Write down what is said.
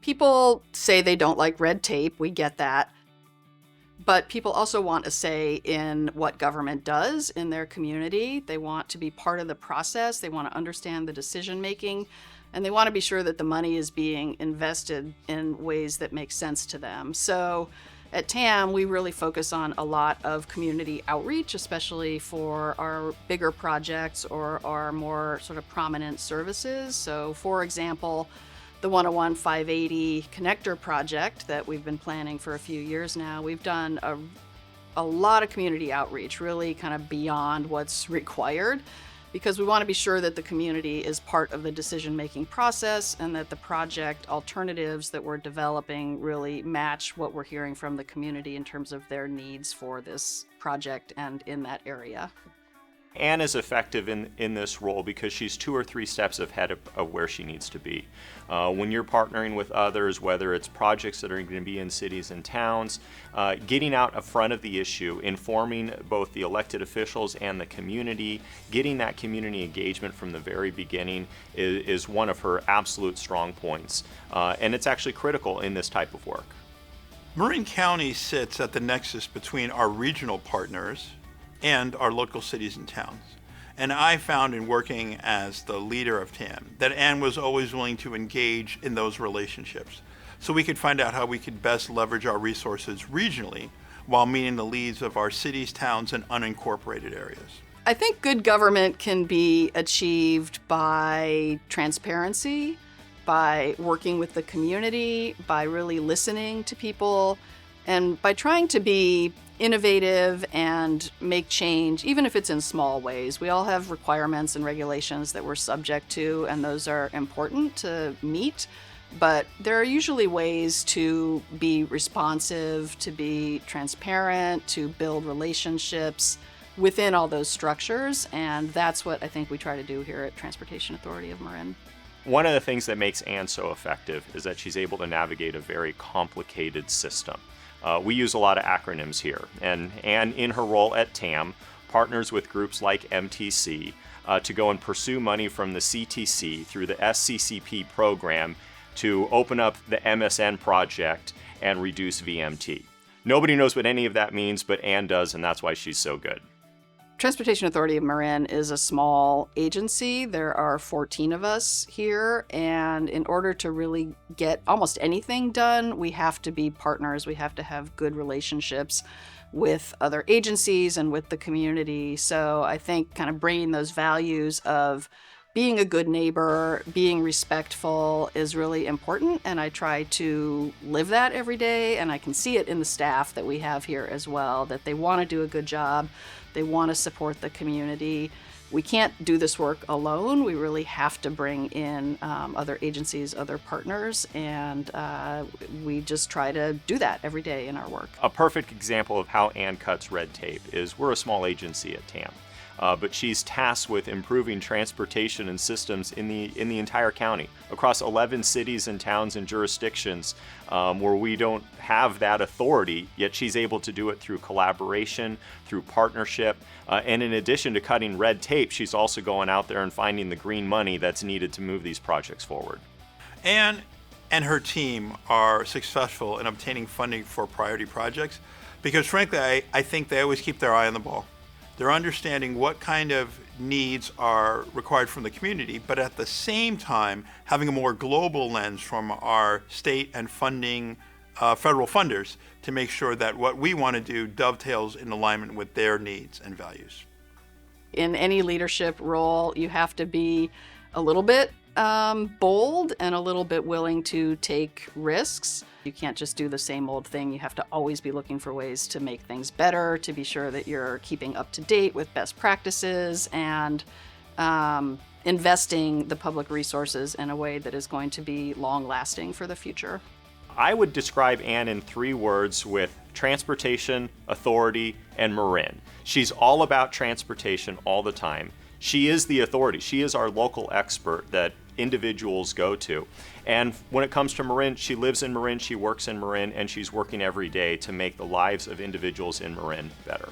People say they don't like red tape. We get that. But people also want a say in what government does in their community. They want to be part of the process. They want to understand the decision making. And they want to be sure that the money is being invested in ways that make sense to them. So at TAM, we really focus on a lot of community outreach, especially for our bigger projects or our more sort of prominent services. So for example, the 101-580 connector project that we've been planning for a few years now, we've done a lot of community outreach, really kind of beyond what's required, because we want to be sure that the community is part of the decision-making process and that the project alternatives that we're developing really match what we're hearing from the community in terms of their needs for this project and in that area. Anne is effective in this role because she's 2 or 3 steps ahead of where she needs to be. When you're partnering with others, whether it's projects that are going to be in cities and towns, getting out in front of the issue, informing both the elected officials and the community, getting that community engagement from the very beginning is one of her absolute strong points. And it's actually critical in this type of work. Marin County sits at the nexus between our regional partners and our local cities and towns. And I found in working as the leader of TAM that Anne was always willing to engage in those relationships so we could find out how we could best leverage our resources regionally while meeting the needs of our cities, towns, and unincorporated areas. I think good government can be achieved by transparency, by working with the community, by really listening to people, and by trying to be innovative and make change, even if it's in small ways. We all have requirements and regulations that we're subject to, and those are important to meet. But there are usually ways to be responsive, to be transparent, to build relationships within all those structures. And that's what I think we try to do here at Transportation Authority of Marin. One of the things that makes Anne so effective is that she's able to navigate a very complicated system. We use a lot of acronyms here, and Anne, in her role at TAM, partners with groups like MTC to go and pursue money from the CTC through the SCCP program to open up the MSN project and reduce VMT. Nobody knows what any of that means, but Anne does, and that's why she's so good. Transportation Authority of Marin is a small agency. There are 14 of us here, and in order to really get almost anything done, we have to be partners. We have to have good relationships with other agencies and with the community. So I think kind of bringing those values of being a good neighbor, being respectful is really important, and I try to live that every day, and I can see it in the staff that we have here as well, that they want to do a good job. They want to support the community. We can't do this work alone. We really have to bring in other agencies, other partners, and we just try to do that every day in our work. A perfect example of how Anne cuts red tape is we're a small agency at TAM. But she's tasked with improving transportation and systems in the entire county, across 11 cities and towns and jurisdictions where we don't have that authority, yet she's able to do it through collaboration, through partnership, and in addition to cutting red tape, she's also going out there and finding the green money that's needed to move these projects forward. Anne and her team are successful in obtaining funding for priority projects because frankly, I think they always keep their eye on the ball. They're understanding what kind of needs are required from the community, but at the same time, having a more global lens from our state and funding federal funders to make sure that what we want to do dovetails in alignment with their needs and values. In any leadership role, you have to be a little bit bold and a little bit willing to take risks. You can't just do the same old thing. You have to always be looking for ways to make things better, to be sure that you're keeping up to date with best practices and investing the public resources in a way that is going to be long-lasting for the future. I would describe Anne in 3 words with transportation, authority, and Marin. She's all about transportation all the time. She is the authority. She is our local expert that individuals go to. And when it comes to Marin, she lives in Marin, she works in Marin, and she's working every day to make the lives of individuals in Marin better.